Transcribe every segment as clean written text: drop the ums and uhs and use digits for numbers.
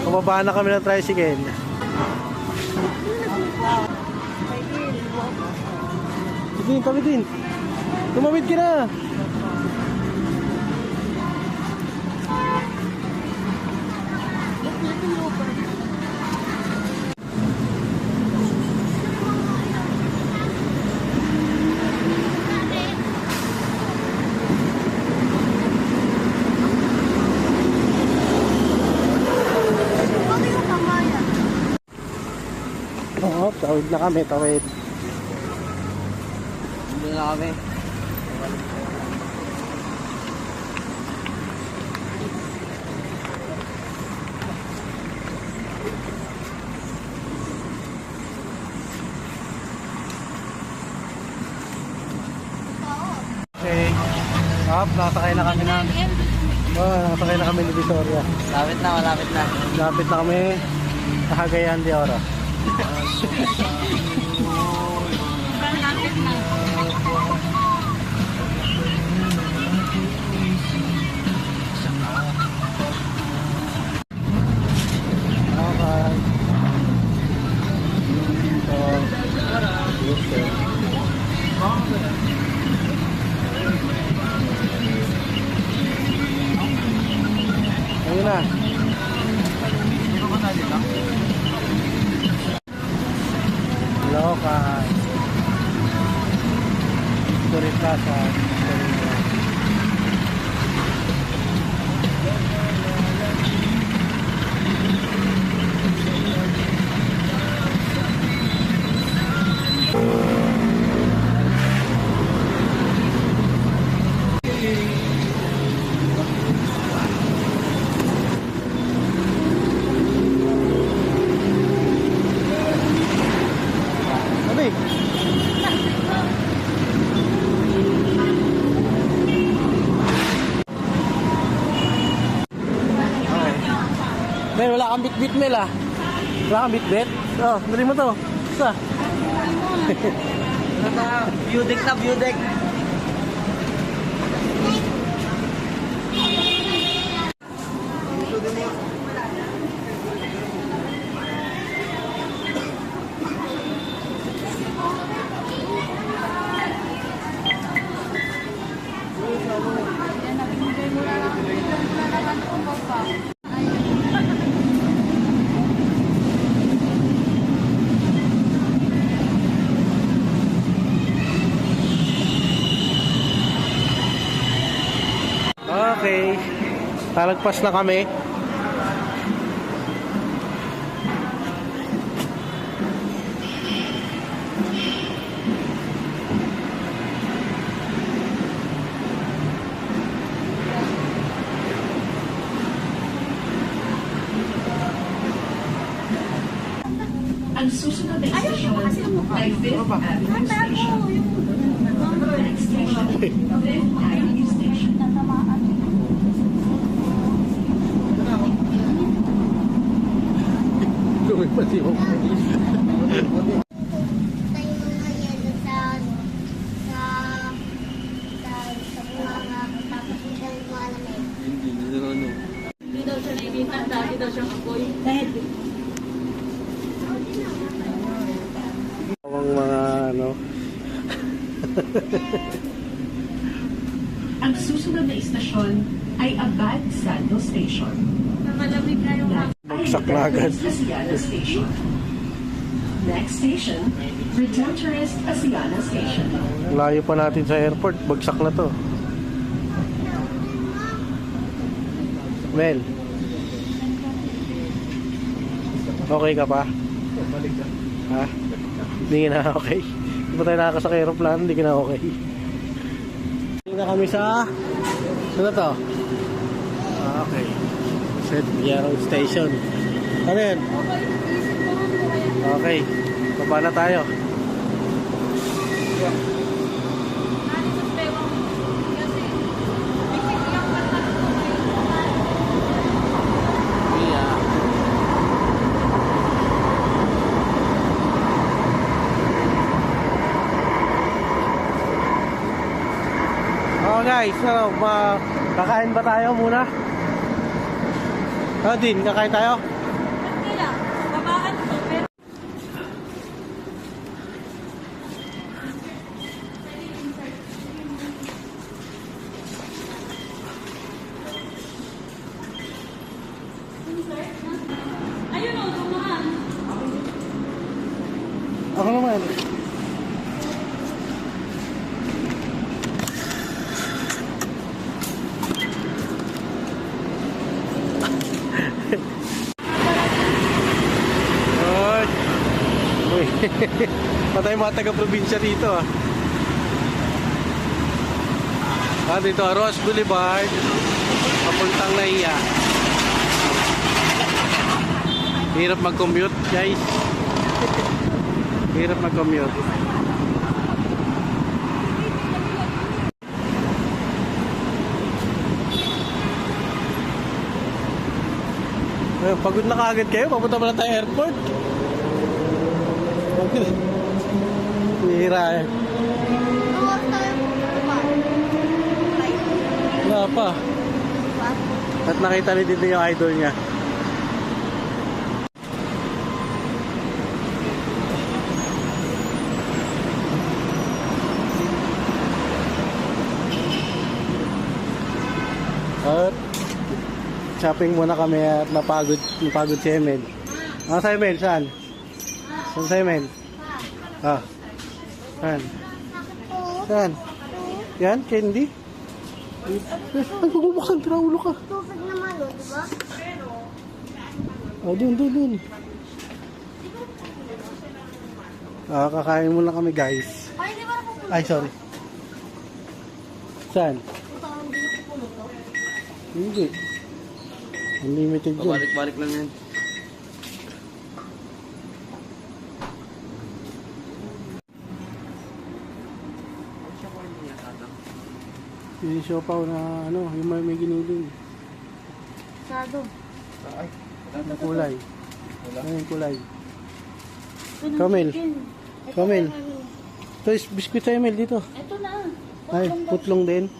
Kumababa na kami ng tricycle. Din, tawid din. Tumawid ka na. Oo, tawid na kami, tawid. Hindi na kami. Okay. Nakasakay na kami ng... nakasakay na kami ni Victoria. Malapit na, malapit na. Lapit na kami sa Cagayan de Oro. Malapit na. Ayun na. Local. Tourist Plaza. Mel, wala kang bit-bit, Mel, ah. Wala kang bit-bit? Oh, dali mo to. Isa. View deck na, view deck. Okay. Talagpas na kami. Ang susunod na station ay 5th Avenue Station. Next station, 5th Avenue Station. Gawin pa siya. Hindi daw siya nakikita, dati daw siya kapoy. Ang mga ano. Ang susunod na istasyon ay Abad Santo Station. Nakalamig na yung Bagsak na agad. Asiana Station. Next station, Return Tourist Asiana Station. Layo pa natin sa airport. Bagsak na to. Mel. Okay ka pa? Ha? Hindi ka na okay? Hindi pa tayo nakakasakay sa aeroplano, hindi ka na okay. Hindi na kami sa... Ano to? Okay. Set Yarrow Station. Ano yan? Okay. Baba na tayo. Guys, so, kakain ba tayo muna? Din, kakain tayo? Patay mga taga-probinsya dito ah. Dito Ross Boulevard. Papuntang Naiya. Hirap mag-commute guys. Hirap mag-commute. Ayun, pagod na kaagad kayo. Papunta pala tayo airport. Hira eh. Wala pa. At nakita ni dito yung idol niya. At shopping muna kami at napagod si Emel. Ah, sa Emel, saan? Saan sa Emel? Ah. Saan? Saan? Yan, candy? Ay, bubuksan, pinaulo ka. Tubig naman, di ba? Oh, dun. Ah, kakain muna kami, guys. Ay, di ba napupunta? Ay, sorry. Saan? Parang hindi napupunta to. Hindi. Unlimited yun. Pabalik-balik lang yan. Yung siopaw na ano, yung may giniling. Sado. Yung kulay. Ano yung kulay? Kamel. Kamel. Ito is biskuit sa Emel dito. Ito na. Ay, putlong din.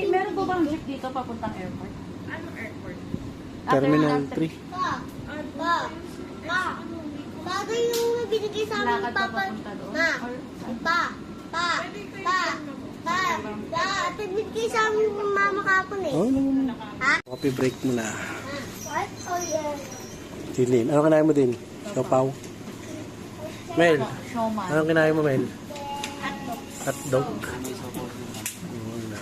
Meron po bang jeep dito papuntang airport? Anong airport? Terminal 3. Bagay yung binigay sa amin Lakad ni pa Papa. papunta doon? Ma. Or Ito binigay sa amin ni Mama kapon eh. Oh, naman. Ha? Coffee break muna. What? Oh, yeah. Tilin. Anong kinain mo din? Siopaw? Mel, Showman. anong kinain mo, Mel? Hotdog. Oo na.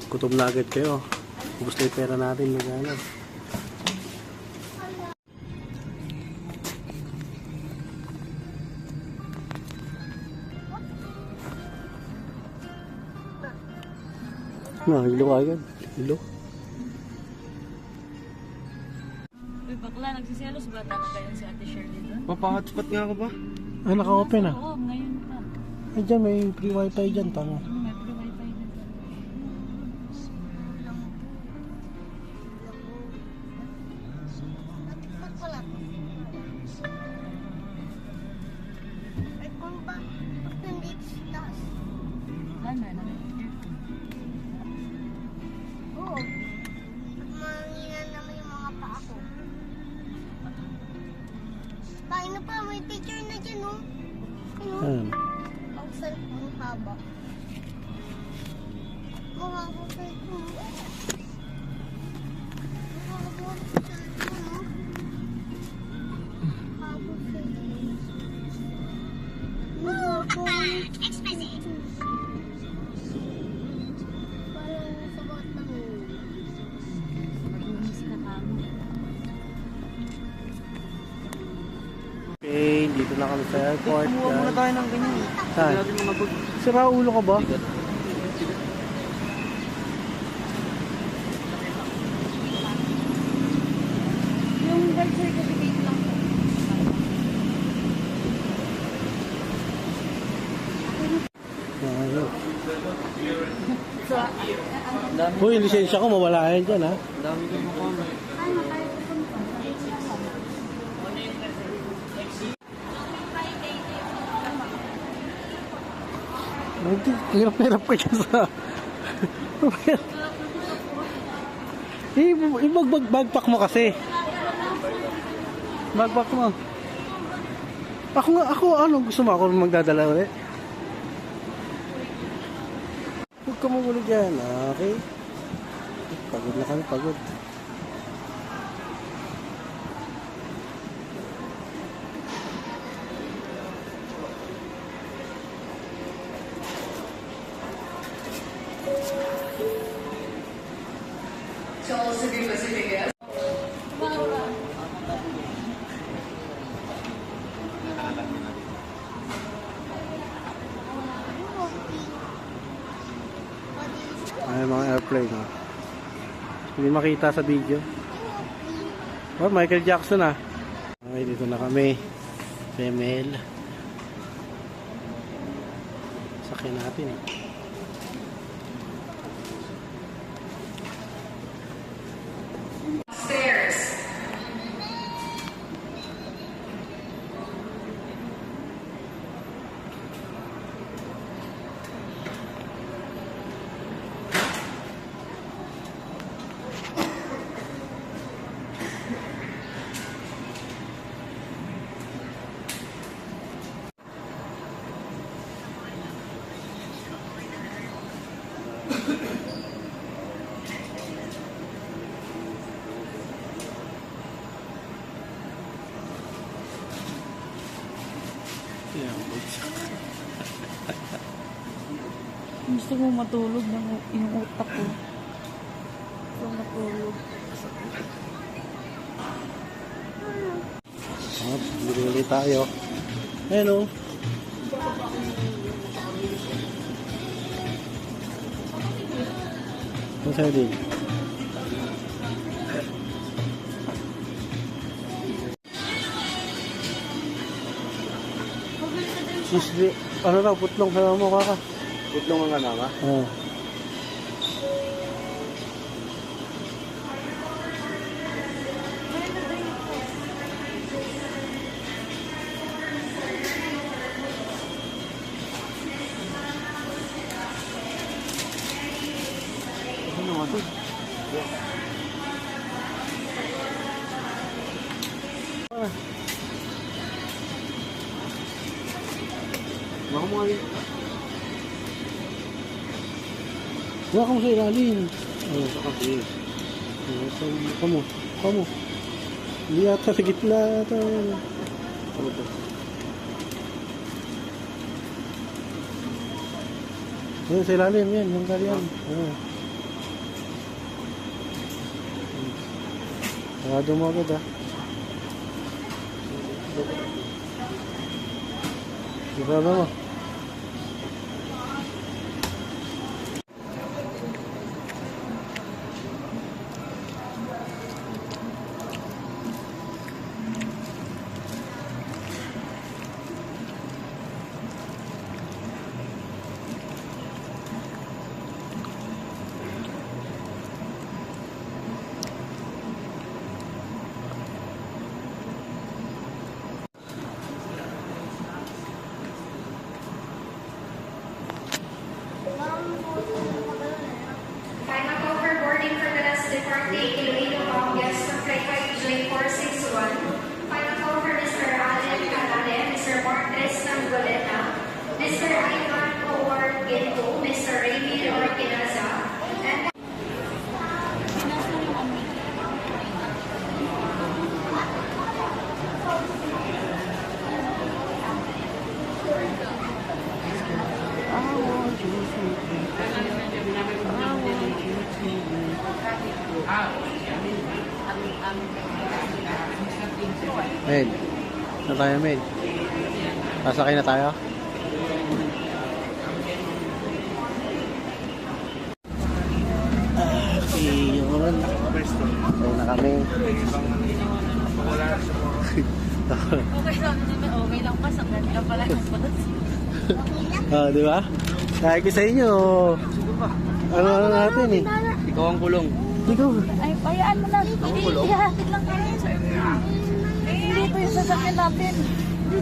Kutom na agad kayo. Ubus na yung pera natin. Magana. Hilo ka agad. Hilo. Uy, bakla, nagsiselos ba? Tama ba yun si Ate Shirley doon? Papa-hotspot nga ako ba? Ah, naka-open ah. Oo, ngayon pa. Ay, dyan may free wifi dyan. Tama. May free wifi din. Ba't wala to? Ay, kung ba? Ba't nandito sa taas? Ano? Oo. Manginan naman yung mga paa ko. Paano na pa? May picture na dyan, oh. Ano? Ayan. Ang cellphone haba. Mahaba cellphone. Mahaba cellphone, oh. Haba cellphone. Mahaba. Parang sa batang yun. Maglinis ka kamo. Okay, dito na kami sa airport. Kumuha muna Yan. tayo ng ganyan. Saan? Hindi natin mga bag. Sira ulo ka ba? Yung birth certificate lang po. Ayun. So, Uy, lisensya ko mawala yan dyan ha. Ang dami ko mukha. Hirap-hirap ka dyan sa... Bagpack mo kasi. Bagpack mo. Ako ano gusto mo ako magdadala ulit? Huwag ka mawala dyan, okay? Pagod na kami, pagod. Ay, mga airplane. Oh. Hindi makita sa video. Oh, Michael Jackson ah. Okay, dito na kami. Femel. Sakyan natin eh. Yeah, Gusto mo matulog ng yung utak ko. Gusto mo matulog. bili tayo. Ayan o. Ang sardin. Sisli. Ano raw, putlong sa mukha ka. Putlong ang ano ka? Oo. Ano nga ito? Baka mga Huwag ka mo sa ilalim. ano sa kape? Kamu. Kamu. Hindi yata sa gitna. Ito. Ano to? Ayun, sa ilalim yan. Yung kalian. Oo. Sarado mo agad ah. Sarado mo. Final call for boarding for the last departing Iloilo bound guests from flight 5J461. Final call for Mr. Allen Calale, Mr. Martres Nangoleta, Mr. Ivan Orgento, Mr. Raymond Orquinaza, and Med. Na tayo, Med. Sasakay na tayo. Yun. Ayun na kami. Okay lang, okay lang pa. Saklan ka pala ng bus. Di ba? Kaya ko sa inyo. Ano natin eh. Ikaw ang kulong. Ikaw. Ay, payaan mo lang. Ihatid lang kami. Hindi ito yung sasakyan natin.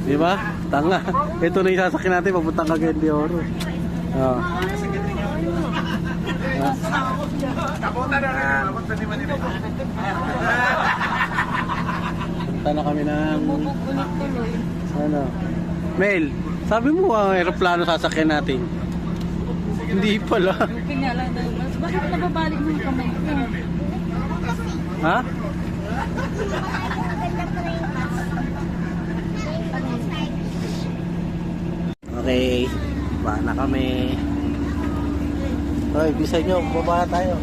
Di ba? Tanga. Ito na yung sasakyan natin. Papuntang Cagayan de Oro. Oo. Punta na kami ng... Tuloy. Ano? Mel, sabi mo ang aeroplano sasakyan natin. Hindi pala. Okay nga lang daw. Bakit nababalik mo yung kamay ko? Ha? Okay. Baba na kami. Hoy, bisa nyo. Baba na tayo.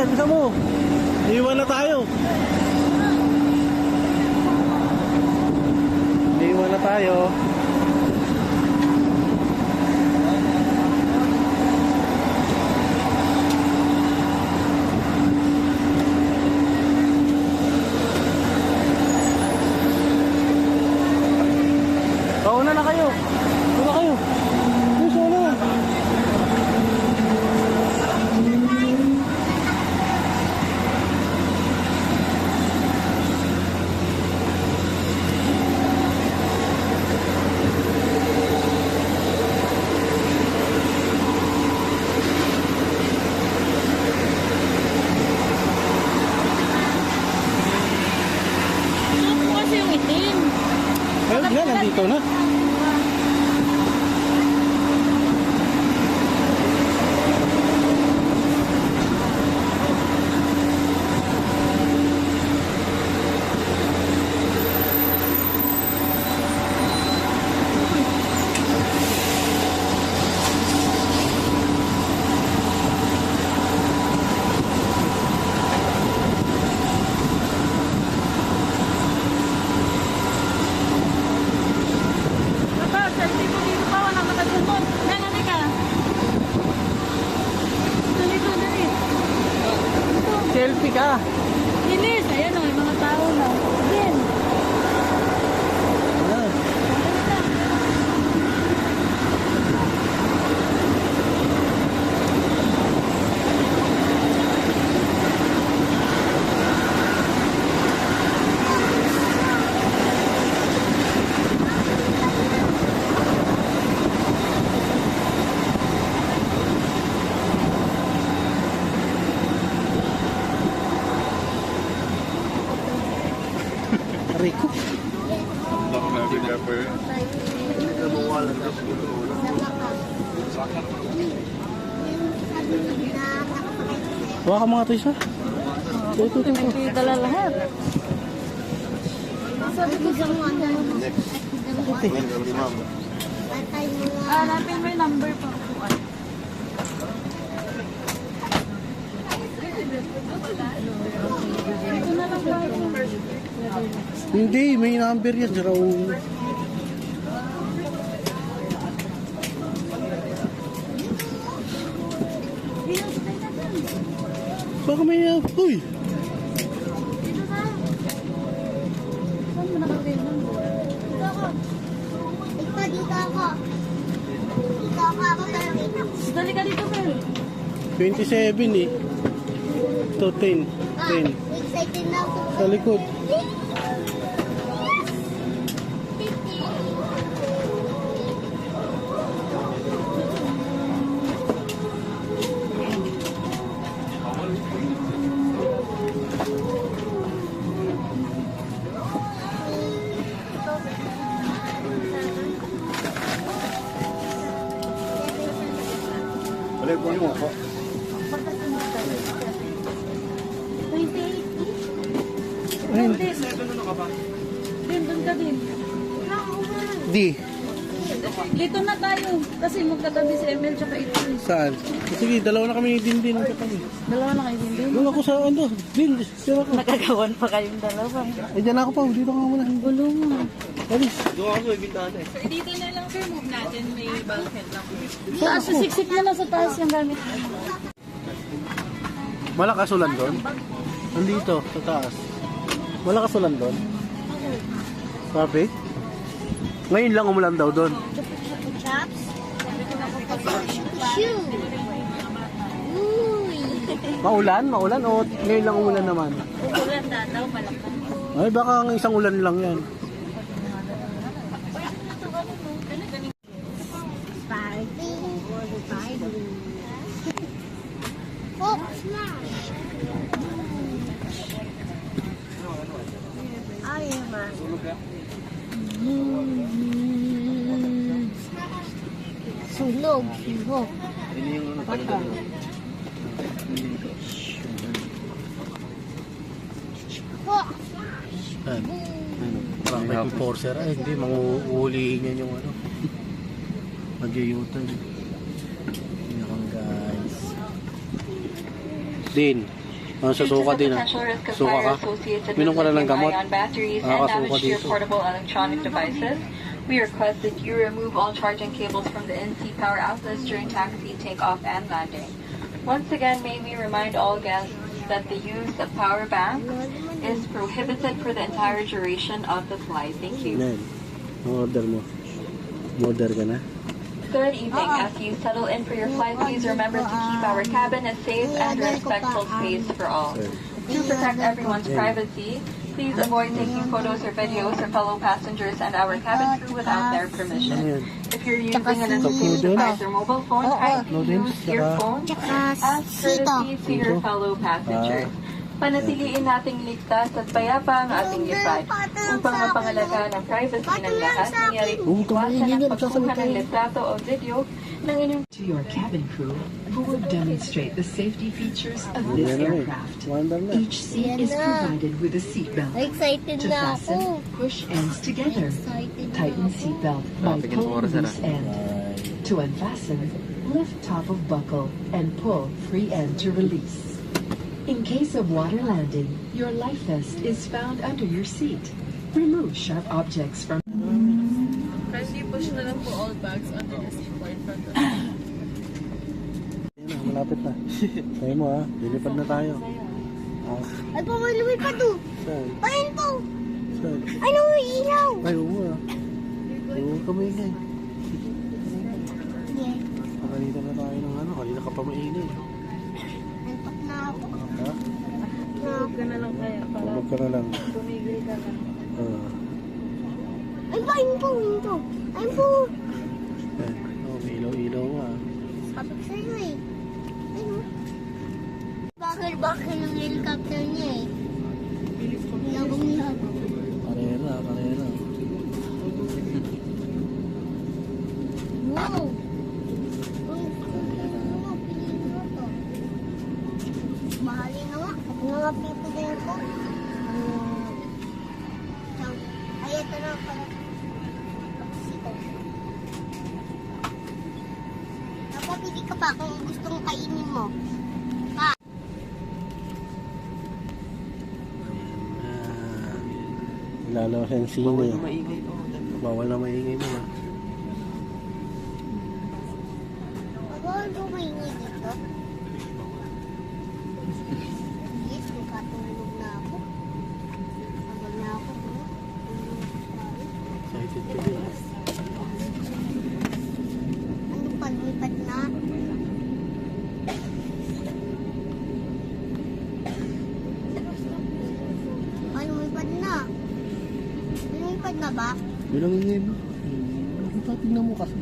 yan, isa mo. Iwan na tayo. Iwan na tayo. Una na kayo. Una kayo. Puso na. Ano po kasi yung itim? Ayun nga, nandito na. Baba, selfie mo dito pa. Walang matasunod. Nanganay ka. Dito. Selfie ka. Bilis. Ayan o, may mga tao na. Again. Ayan. Rico. Huwag ka mga toys ha. Ito. Pinagdala lahat. Sabi ko sa mga Hanapin mo yung number pa. Ito na lang tayo. Hindi, may number yan. Raul. Baka may... Uy! Saan mo nakalagay yung number? Dito ako. Dito ako. Dito ako talaga. Dali ka dito, Mel. 27 eh. Ito 10. 10. Excited na ako. Sa likod. Balik mo yung ako. 28. Ayun. Din, doon ka din. Di. Dito na tayo. Kasi magkatabi si Emel tsaka ito. Saan? Sige, dalawa na kami ni Dindin. Katabi. Dalawa na kayo din din. Doon ako sa ano. Din, sila ko. Nakagawan pa kayong dalawa. Ay, dyan ako pa. Dito ka muna. Gulo mo. Alis. Doon ako sa bintana eh. Dito na lang sir, move natin. May bulkhead lang. Taas, siksik na lang sa taas yung gamit. Malakas ulan doon? Nandito, sa taas. Malakas ulan doon? Sabi? Ngayon lang umulan daw doon. Chops? Shoe. Uy. Maulan? Maulan o ngayon lang umulan naman? Ulan na daw, malakas. Ay, baka ang isang ulan lang yan. Party. Party. Oh, smash. Ay, ma. Sulog. Sulog. Yun yung natagal na. Oh. Ano? Parang may enforcer. Ay, hindi. Manguulihin yan yung ano. Mag-u-turn. Yan guys. Din. Susuka din ah. Potential risk of Suka fire ka? associated Minom with ka na ng gamot? lithium-ion batteries and Nakakasuka damage to your dito. portable electronic devices. We request that you remove all charging cables from the NC power outlets during taxi, takeoff, and landing. Once again, may we remind all guests that the use of power banks is prohibited for the entire duration of the flight. Thank you. Yan. Order mo. Order ka na. Good evening. As you settle in for your flight, please remember to keep our cabin a safe and respectful space for all. To protect everyone's privacy, please avoid taking photos or videos of fellow passengers and our cabin crew without their permission. Ayan. If you're using an assistive device or mobile phone, kindly use your phone as courtesy to your fellow passengers. Panatiliin nating ligtas at payapa ang ating lipad upang mapangalagaan ang privacy ng lahat. Nangyari iwasan ang pagkuha ng litrato o video ng inyong To your cabin crew, who will demonstrate the safety features of this Yan na eh. aircraft. Wonder na. Each seat is provided with a seatbelt. Excited To na fasten, ako. push ends together. Excited na Tighten ako. seatbelt by pulling loose end. To unfasten, lift top of buckle and pull free end to release. In case of water landing, your life vest is found under your seat. Remove sharp objects from Kindly push na lang po all bags under the seatbelt in front of Ayan na, malapit na. Sabi mo ha, lilipad na tayo. Ah, Ay, pamalawi pa to. saan? Ayun po. Saan? Ay, nauiilaw. Ay, oo ah. Oo, kamingay. Yeah. Nakalita na tayo ng ano, kanina ka pa maingay. Antok na ako. Ha? Tulog ka na lang kaya para Tulog ka na lang. tumigil ka na. Ah. Ay, pa, ayun po, ayun po. Ayun po. Ayan. Oh, may ilaw-ilaw nga. Sabi ko sa'yo eh. Ayun. Bakal ng helicopter niya eh. Labong-labong. Karera, karera. Wow. Uy, pinigil to. Mahalin na nga. At nga pipigil ko. Ay, ito na pala. Sito. Napapili ka pa kung gustong kainin mo. Pa. Lalabas ang sine. Bawal na maingay mo ha. Bawal po maingay dito. Yes, magkatulog na ako. Tagal na ako. Excited ka din. Ano pa, lumipat na? Ay, lumipat na. Lumipat na ba? Bilang ingay mo. Ito, tingnan mo kasi.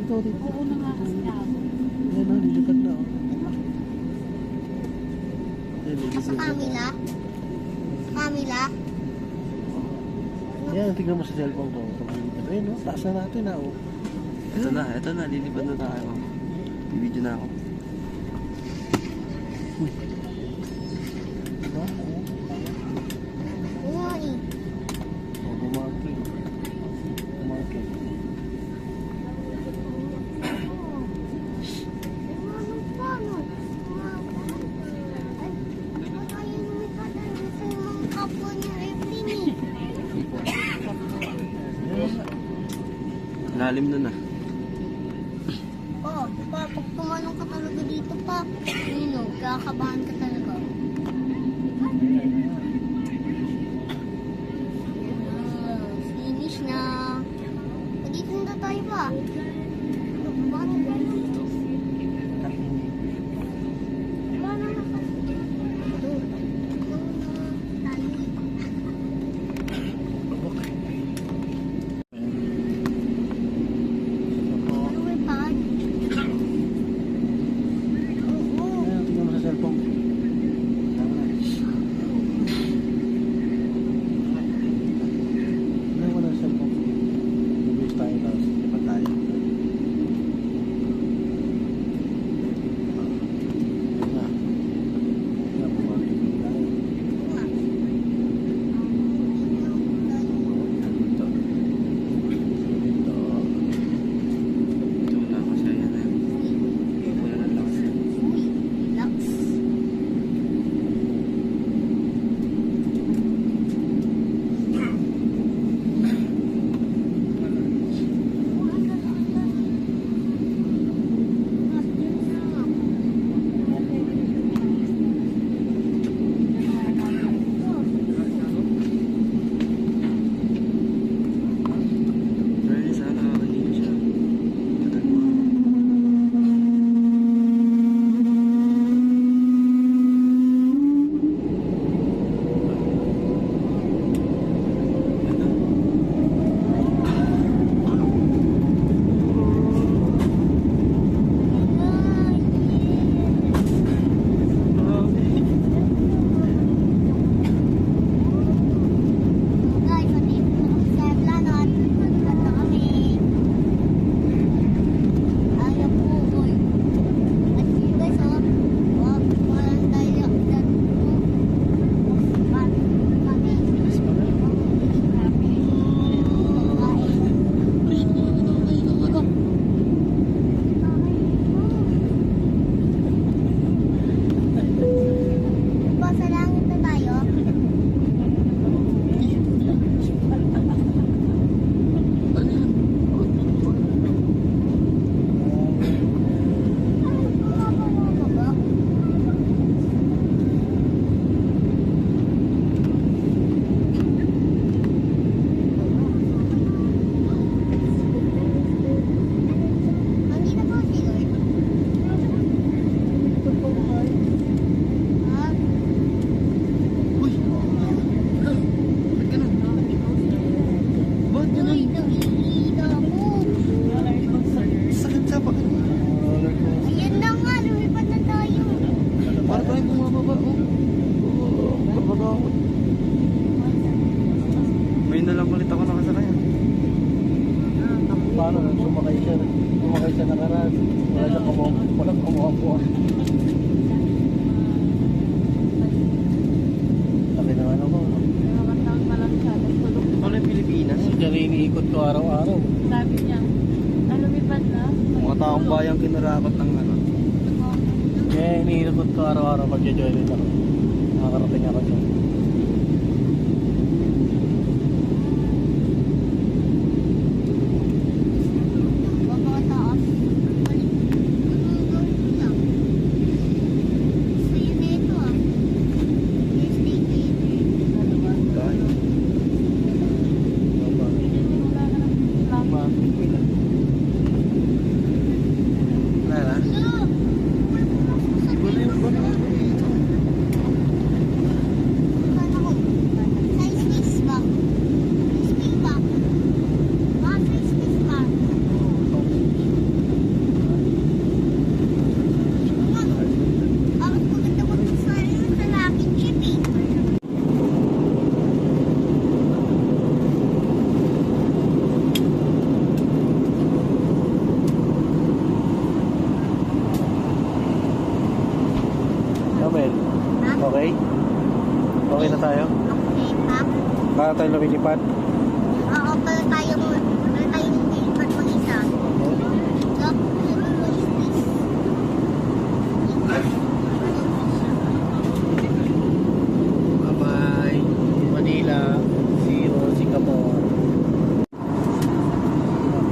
Ito, dito. Oo na nga kasi ako. Ayan na, lilipad na. Oh. Ayan, Sa lilipad na. Camila? Camila? Ayan, tingnan mo sa cellphone ko. Ayun, no? Taas na natin ha. Oh. Ito na, lilipad na tayo. Bibidyo na ako. Diba? Oo nga eh. Oh, bumakit. Bumakit. Ano pa, no? Ay, ba't ayaw lumipat na sa mga kapwa niya airplane eh? Lalim na na. Pa, pag tumalong ka talaga dito pa, yun o, kakabahan ka talaga. Finish na. Dito na tayo pa. Paano ba? Paano na ka? Ito. Tayo. Ano may pad? Oo. Ayan, tingnan mo sa cellphone. dapat ng ano. Kaya iniinukot ko araw-araw pag-join ako. Nakakarating ako dyan. Babataas. Balik. Sa'yo na ito ah. Stay Wala na. Romel, okay? Okay na tayo? Para tayo lumilipad? Oo, pala tayong nilipad mag-isa. Bye-bye. Manila. See you, Singapore.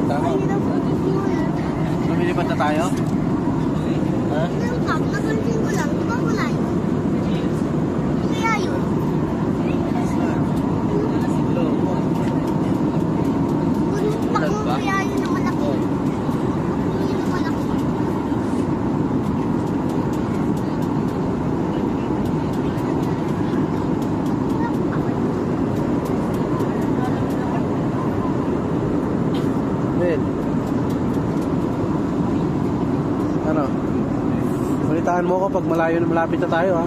Tama. Lumilipad na tayo? Ha? Napansin ko lang, di ba wala yun? Kaya yun. Kaya yun na malaki. Yun na malaki. Ben. Ano? Balitaan mo ako pag malayo na malapit na tayo ha.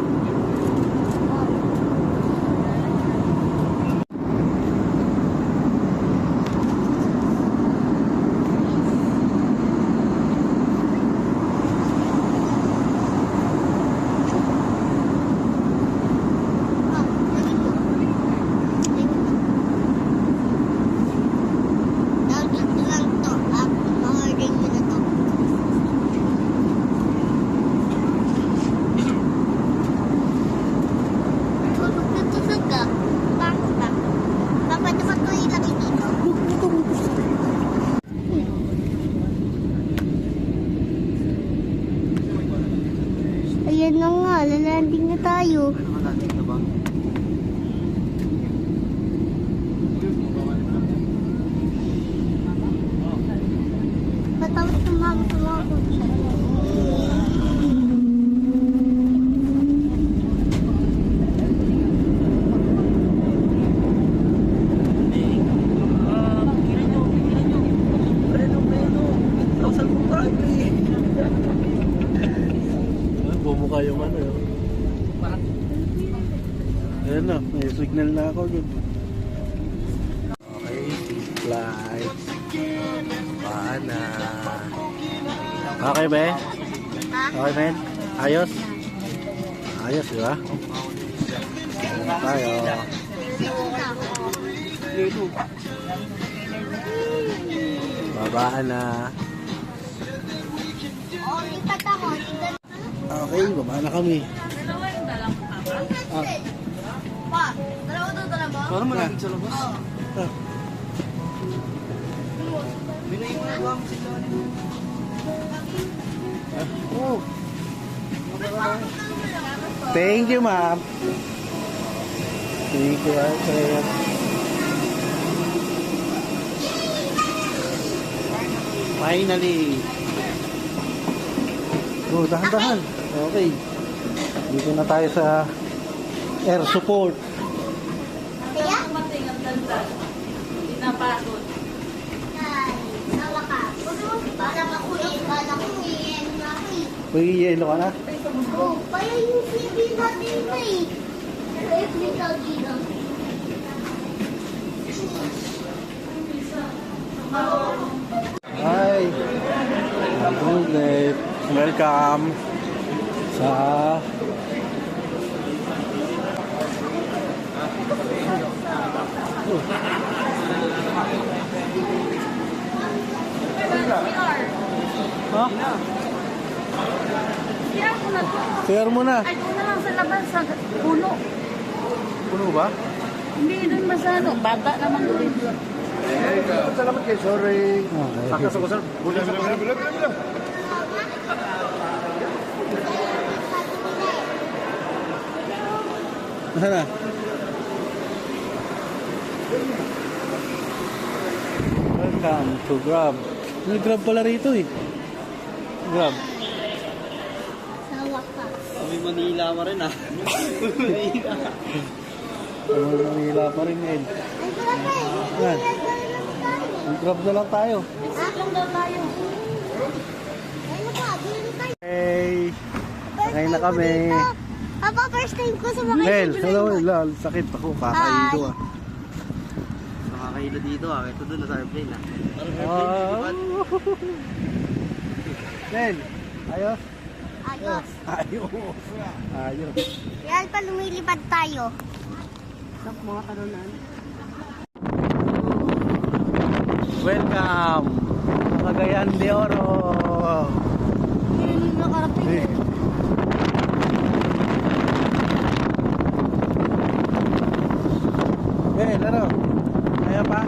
Dito lang to. Maharding mo na to. Tulog na tusog ka. Bakit ba? Papa, dapat ko ilagay dito. Ayan na nga, lalanding na tayo. Nakalanding na ba? Patawad tumawag ko siya. Bumukha yung ano yun. Ayan na, may signal na ako yun. Okay, flight. Paana. Okay ba? Okay men? Ayos? Ayos di ba? Ayan tayo. Babaan na. Oo, lipat ako. Tignan. Okay, baba na kami. Ah, Pa, dalawa to, dalawa. Parang malapit sa labas. ah. Oh. Thank you, ma'am. Thank you, sir. Finally. Oh, dahan-dahan. Okay. Dito na tayo sa air support. Kaya? Pinapagod. Ay, sawa ka. Parang ako eh. Parang ako eh. Uy, yelo ka na? Oh, kaya yung CV natin na eh. Pero ikaw dito. Hi. Good night. Welcome sa Ha? CR mo na. Ay, doon na lang sa labas, sa puno. Puno ba? Hindi doon masano. Bata naman doon. Salamat kayo, sorry. Pakas ako, sir. Nasaan na? Welcome to Grab. May Grab pala rito eh. Grab. Sa wakas. Kami Manila pa rin ah. Manila pa rin ngayon. Ay, wala pa eh. Yan. May Grab na lang tayo. Aklong daw tayo. Ay, naka, bilhin tayo. Hey! First Ngayon na time ko kami. dito. Papa, first time ko sa mga Mel, hello, lal. Sakit ako, kakaido ah. Nakakaila dito ah. Ito doon sa airplane ah. Mel, ayos? Ayos. Ayos. Ayos. Yan pa, lumilipad tayo. Welcome! Cagayan de Oro! Hindi nakarating eh. Mel, ano? Kaya pa?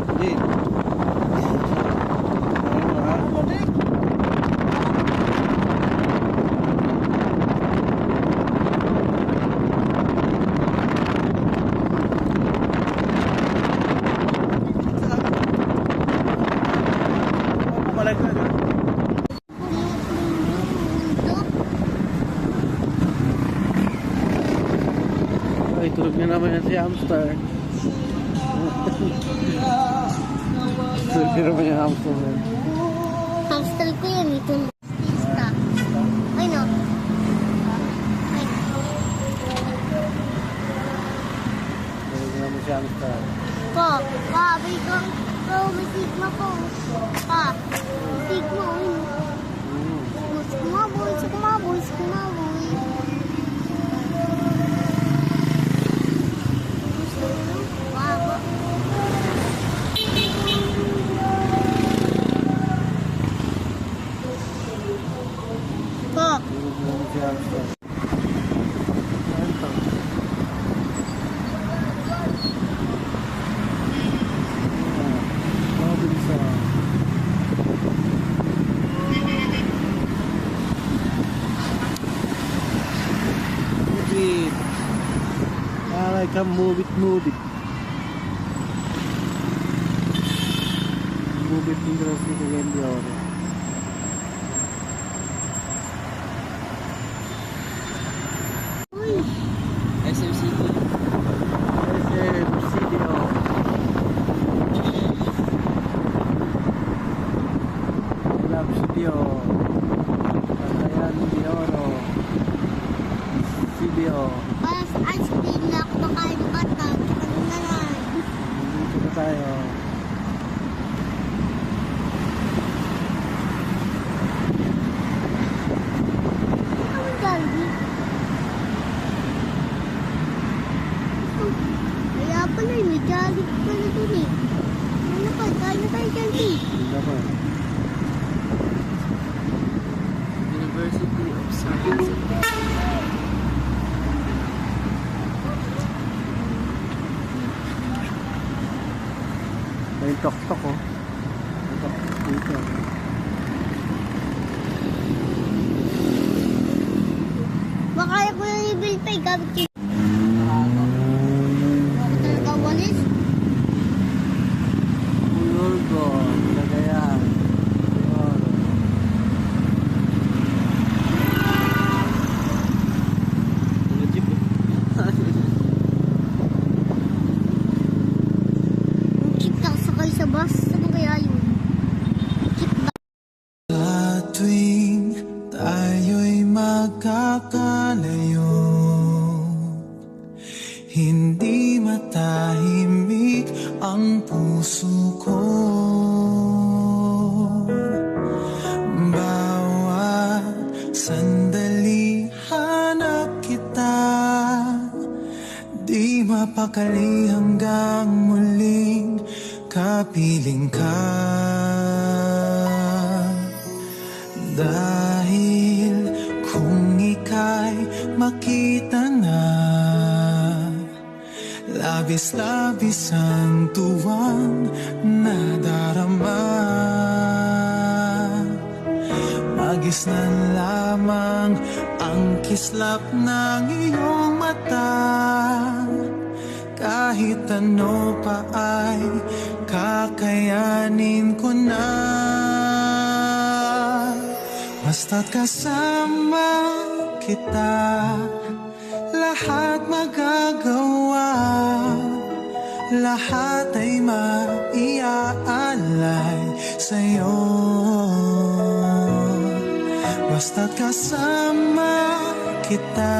Hindi. Ano ha? Bumalik na dito. Ay, tulog na naman yan si Hamster. Tulog na naman yung hamster. Hamster ko yan, itong tista. Ay, no. Ay, Tulog na naman si hamster. may kang, may sigma po. Pa, sigma, ayun. Kumaboy, kumaboy, kumaboy. Wow. Pa, Tulog na naman si hamster. Ano to? Mabilis ah. Move it. I like a move it, move it. Move it interesting again the order. uy. SM City. SM Studio. Love Studio. Cagayan de Oro. Studio. Para sa ice cream na ako makain ng bata. Ano na lang. Dito na tayo. Ano ang Jollibee? Kaya pala eh, may Jollibee pala dun eh. Ano pa, kain na tayo Jollibee. Hindi naman. University of Science and May tok-tok oh. May tok-tok dito. Makaya ko na yung bill pay gamit ko. Talaga walis? Ulurgo. Cagayan de Oro. mga jeep eh. Keep nakasakay sa bus. Saan kaya yun? Keep ba? Sa tuwing tayo'y magkakalayo, hindi matahimik ang puso ko. Bawat sandali hanap kita, di mapa sakali hanggang muling kapiling ka. Dahil kung ika'y makita na, labis-labis ang tuwang nadarama. Magisnan lamang ang kislap ng iyong mata. Kahit ano pa ay kakayanin ko na. Basta't kasama kita, lahat magagawa. Lahat ay maiaalay sa'yo. Basta't kasama kita,